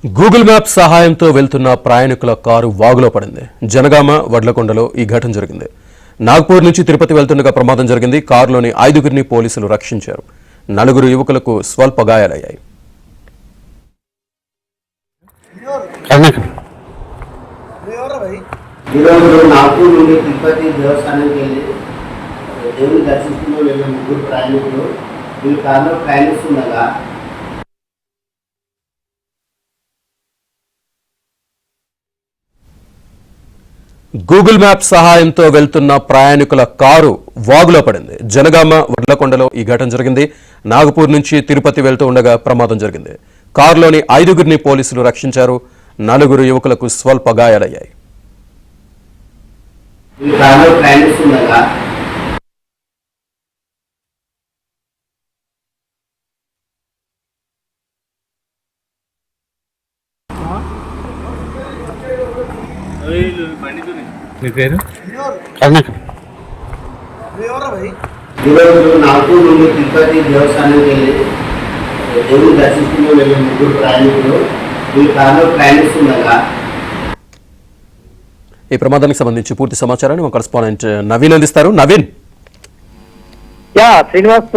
Google map సహాయంతో వెళ్తున్న ప్రయాణికుల కారు వాగులో పడింది. జనగామ వడ్లకొండలో ఈ ఘటన జరిగింది. నాగ్పూర్ నుంచి తిరుపతి వెళ్తుండగా ప్రమాదం జరిగింది. కారులోని 5గురిని పోలీసులు రక్షించారు. 4 యువకులకు స్వల్ప గాయాలయ్యాయి. నాగ్పూర్ నుండి తిరుపతి దేవస్థానానికి వెళ్ళి దేవుని దర్శించుకుని వెళ్ళిన 3 ప్రయాణికులు వీళ్ళు కారులో ప్రయాణిస్తుండగా గూగుల్ మ్యాప్ సహాయంతో వెళ్తున్న ప్రయాణికుల కారు వాగులో పడింది. జనగామ వడ్లకొండలో ఈ ఘటన జరిగింది. నాగపూర్ నుంచి తిరుపతి వెళ్తూ ఉండగా ప్రమాదం జరిగింది. కారులోని 5గురిని పోలీసులు రక్షించారు. 4 యువకులకు స్వల్ప గాయాలయ్యాయి. నాగ్పూర్ నుండి తిరుపతి దేవస్థానానికి వెళ్ళి దేవుని దర్శించుకుని వెళ్ళిన 3 ప్రయాణికులు వీళ్ళు కారులో ప్రయాణిస్తుండగా ఈ ప్రమాదానికి సంబంధించి పూర్తి సమాచారాన్ని మా కరెస్పాండెంట్ నవీన్ అందిస్తారు. నవీన్, శ్రీనివాస్,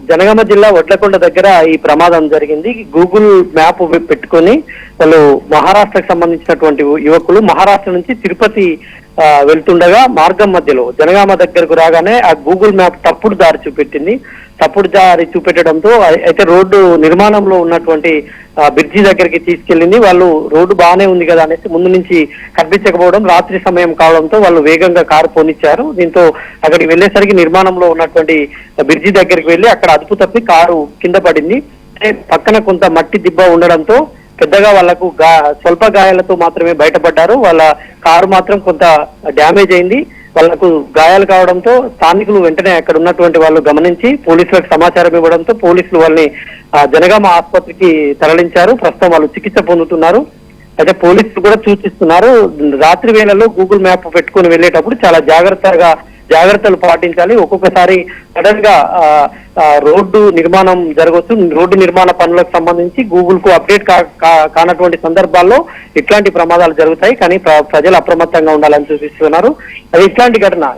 జనగామ జిల్లా వడ్లకొండ దగ్గర ఈ ప్రమాదం జరిగింది. గూగుల్ మ్యాప్ పెట్టుకొని వాళ్ళు మహారాష్ట్రకు సంబంధించినటువంటి యువకులు మహారాష్ట్ర నుంచి తిరుపతి వెళ్తుండగా మార్గం మధ్యలో జనగామ దగ్గరకు రాగానే ఆ గూగుల్ మ్యాప్ తప్పుడు దారి చూపెట్టింది. తప్పుడు దారి చూపెట్టడంతో అయితే రోడ్డు నిర్మాణంలో ఉన్నటువంటి బ్రిడ్జి దగ్గరికి తీసుకెళ్లింది. వాళ్ళు రోడ్డు బాగానే ఉంది కదా అనేసి ముందు నుంచి కనిపించకపోవడం, రాత్రి సమయం కావడంతో వాళ్ళు వేగంగా కారు పోనిచ్చారు. దీంతో అక్కడికి వెళ్లేసరికి నిర్మాణంలో ఉన్నటువంటి బ్రిడ్జి దగ్గరికి వెళ్లి అక్కడ అదుపు తప్పి కారు కింద పడింది. పక్కన కొంత మట్టి దిబ్బ ఉండడంతో పెద్దగా వాళ్లకు స్వల్ప గాయాలతో మాత్రమే బయటపడ్డారు. వాళ్ళ కారు మాత్రం కొంత డ్యామేజ్ అయింది. వాళ్లకు గాయాలు కావడంతో స్థానికులు వెంటనే అక్కడ ఉన్నటువంటి వాళ్ళు గమనించి పోలీసులకు సమాచారం ఇవ్వడంతో పోలీసులు వాళ్ళని జనగామ ఆసుపత్రికి తరలించారు. ప్రస్తుతం వాళ్ళు చికిత్స పొందుతున్నారు. అయితే పోలీసులు కూడా సూచిస్తున్నారు, రాత్రి వేళల్లో గూగుల్ మ్యాప్ పెట్టుకుని వెళ్ళేటప్పుడు చాలా జాగ్రత్తలు పాటించాలి. ఒక్కొక్కసారి సడన్ గా రోడ్డు నిర్మాణం జరగవచ్చు. రోడ్డు నిర్మాణ పనులకు సంబంధించి గూగుల్ కు అప్డేట్ కానటువంటి సందర్భాల్లో ఇట్లాంటి ప్రమాదాలు జరుగుతాయి. కానీ ప్రజలు అప్రమత్తంగా ఉండాలని సూచిస్తున్నారు. అది ఇట్లాంటి ఘటన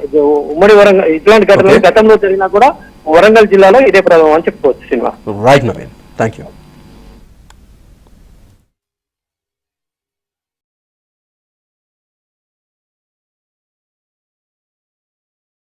ఉమ్మడి వరంగల్ ఇట్లాంటి ఘటనలు గతంలో జరిగినా కూడా వరంగల్ జిల్లాలో ఇదే ప్రమాదం అని చెప్పుకోవచ్చు. Srinivas, right Naveen, thank you.